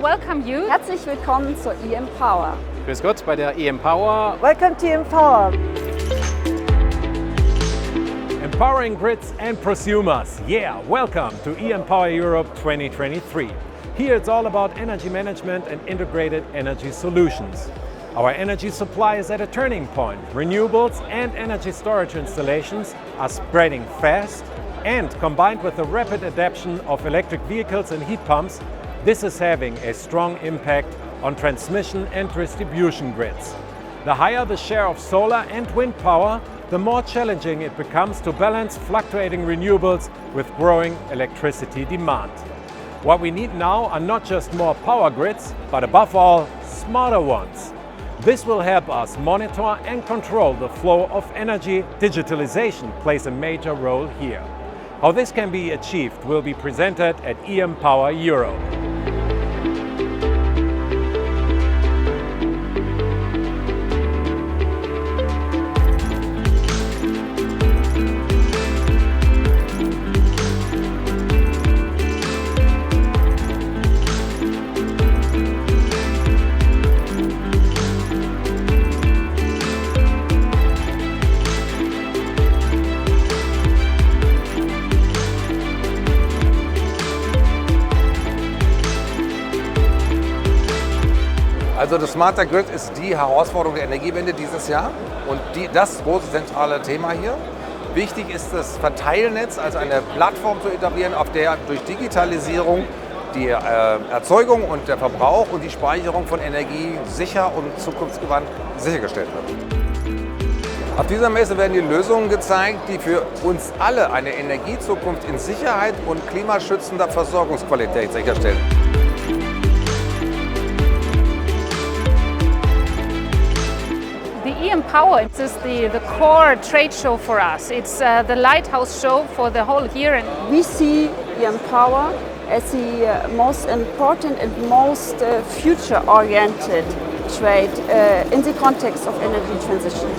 welcome you. Herzlich willkommen zur EMpower. Grüß Gott bei der EMpower. Welcome to EMpower. Empowering grids and prosumers. Yeah, welcome to EMpower Europe 2023. Here it's all about energy management and integrated energy solutions. Our energy supply is at a turning point. Renewables and energy storage installations are spreading fast, and combined with the rapid adoption of electric vehicles and heat pumps, this is having a strong impact on transmission and distribution grids. The higher the share of solar and wind power, the more challenging it becomes to balance fluctuating renewables with growing electricity demand. What we need now are not just more power grids, but above all, smarter ones. This will help us monitor and control the flow of energy. Digitalization plays a major role here. How this can be achieved will be presented at EMpower Europe. Also das Smarter Grid ist die Herausforderung der Energiewende dieses Jahr und das große zentrale Thema hier. Wichtig ist das Verteilnetz, also eine Plattform zu etablieren, auf der durch Digitalisierung die Erzeugung und der Verbrauch und die Speicherung von Energie sicher und zukunftsgewandt sichergestellt wird. Auf dieser Messe werden die Lösungen gezeigt, die für uns alle eine Energiezukunft in Sicherheit und klimaschützender Versorgungsqualität sicherstellen. The EMpower is the core trade show for us. It's the lighthouse show for the whole year. And We see EMpower as the most important and most future-oriented trade in the context of energy transition.